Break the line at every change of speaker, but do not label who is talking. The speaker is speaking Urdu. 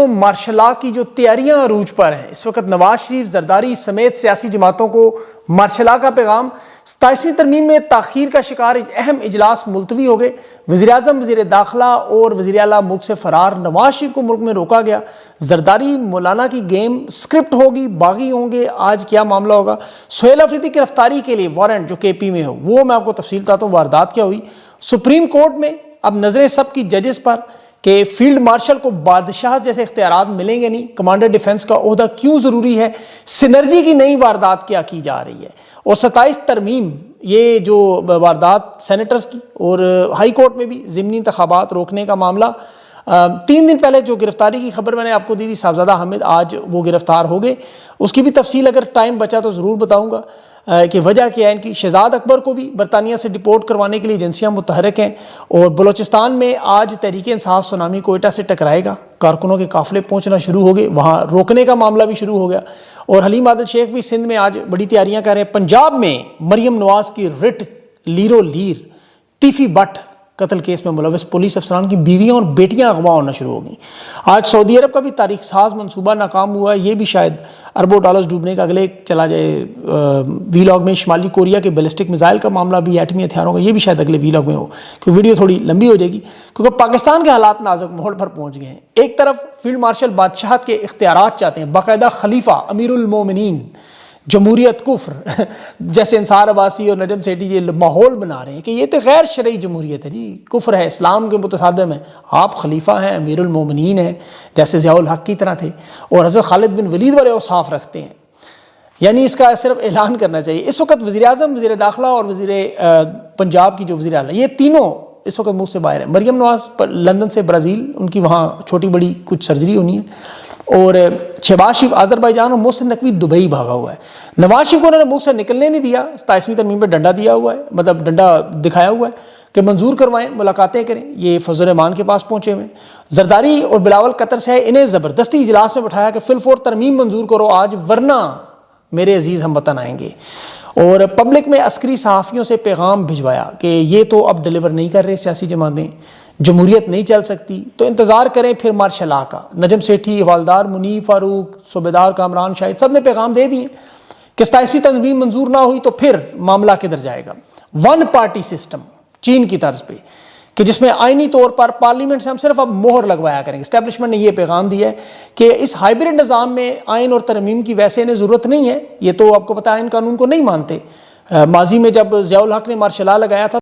مارشل لا کی جو تیاریاں عروج پر ہیں اس وقت، نواز شریف، زرداری سمیت سیاسی جماعتوں کو مارشل لا کا پیغام۔ 27ویں ترمیم میں تاخیر کا شکار اہم اجلاس ملتوی ہو گئے۔ وزیر اعظم، وزیر داخلہ اور وزیر اعلیٰ ملک سے فرار۔ نواز شریف کو ملک میں روکا گیا۔ زرداری مولانا کی گیم سکرپٹ ہوگی، باغی ہوں گے، آج کیا معاملہ ہوگا؟ سہیل افریدی کی گرفتاری کے لیے وارنٹ جو کے پی میں ہو، وہ میں آپ کو تفصیل بتاتا ہوں واردات کیا ہوئی۔ سپریم کورٹ میں اب نظریں سب کی ججز پر کہ فیلڈ مارشل کو بادشاہ جیسے اختیارات ملیں گے نہیں، کمانڈر ڈیفنس کا عہدہ کیوں ضروری ہے، سینرجی کی نئی واردات کیا کی جا رہی ہے، اور 27 ترمیم یہ جو واردات سینیٹرز کی اور ہائی کورٹ میں بھی ضمنی انتخابات روکنے کا معاملہ۔ 3 دن پہلے جو گرفتاری کی خبر میں نے آپ کو دی تھی صاحبزادہ حامد، آج وہ گرفتار ہو گئے۔ اس کی بھی تفصیل اگر ٹائم بچا تو ضرور بتاؤں گا کہ وجہ کیا ہے ان کی۔ شہزاد اکبر کو بھی برطانیہ سے ڈپورٹ کروانے کے لیے ایجنسیاں متحرک ہیں، اور بلوچستان میں آج تحریک انصاف سونامی کوئٹہ سے ٹکرائے گا، کارکنوں کے قافلے پہنچنا شروع ہو گئے، وہاں روکنے کا معاملہ بھی شروع ہو گیا۔ اور حلیم عادل شیخ بھی سندھ میں آج بڑی تیاریاں کر رہے ہیں۔ پنجاب میں مریم نواز کی رٹ لیرو لیر تیفی بٹ قتل کیس میں ملوث پولیس افسران کی بیویاں اور بیٹیاں اغوا ہونا شروع ہو گئیں۔ آج سعودی عرب کا بھی تاریخ ساز منصوبہ ناکام ہوا ہے، یہ بھی شاید اربوں ڈالرز ڈوبنے کا اگلے چلا جائے وی لاگ میں۔ شمالی کوریا کے بیلسٹک میزائل کا معاملہ بھی، ایٹمی ہتھیاروں کا، یہ بھی شاید اگلے وی لاگ میں ہو، کیونکہ ویڈیو تھوڑی لمبی ہو جائے گی، کیونکہ پاکستان کے حالات نازک موڑ پر پہنچ گئے ہیں۔ ایک طرف فیلڈ مارشل بادشاہت کے اختیارات چاہتے ہیں، باقاعدہ خلیفہ امیر المومنین، جمہوریت کفر جیسے انصار عباسی اور نجم سیٹھی یہ ماحول بنا رہے ہیں کہ یہ تو غیر شرعی جمہوریت ہے جی، کفر ہے، اسلام کے متصادم ہے، آپ خلیفہ ہیں، امیر المومنین ہیں، جیسے ضیاء الحق کی طرح تھے، اور حضرت خالد بن ولید والے اوصاف رکھتے ہیں، یعنی اس کا صرف اعلان کرنا چاہیے۔ اس وقت وزیر اعظم، وزیر داخلہ اور وزیر پنجاب کی جو وزیر اعلیٰ، یہ تینوں اس وقت ملک سے باہر ہیں۔ مریم نواز لندن سے برازیل، ان کی وہاں چھوٹی بڑی کچھ سرجری ہونی ہے، اور شہباز شریف آذربائیجان اور محسن نقوی دبئی بھاگا ہوا ہے۔ نواز شریف کو انہوں نے ملک سے نکلنے نہیں دیا، 27ویں ترمیم پہ ڈنڈا دیا ہوا ہے، مطلب ڈنڈا دکھایا ہوا ہے کہ منظور کروائیں، ملاقاتیں کریں، یہ فضل الرحمان کے پاس پہنچے ہوئے ہیں۔ زرداری اور بلاول قطر سے انہیں زبردستی اجلاس میں بٹھایا کہ فی الفور ترمیم منظور کرو آج، ورنہ میرے عزیز ہم وطن آئیں گے، اور پبلک میں عسکری صحافیوں سے پیغام بھجوایا کہ یہ تو اب ڈیلیور نہیں کر رہے سیاسی جماعتیں، جمہوریت نہیں چل سکتی تو انتظار کریں پھر مارشل لا کا۔ نجم سیٹھی، حوالدار منیب فاروق، صوبیدار کامران شاہد، سب نے پیغام دے دیے کہ 27ویں ترمیم منظور نہ ہوئی تو پھر معاملہ کدھر جائے گا۔ ون پارٹی سسٹم چین کی طرز پہ، کہ جس میں آئینی طور پر پارلیمنٹ سے ہم صرف اب مہر لگوایا کریں گے۔ اسٹیبلشمنٹ نے یہ پیغام دیا ہے کہ اس ہائبرڈ نظام میں آئین اور ترمیم کی ویسے انہیں ضرورت نہیں ہے، یہ تو آپ کو پتہ ہے آئین قانون کو نہیں مانتے۔ ماضی میں جب ضیاء الحق نے مارشل لا لگایا تھا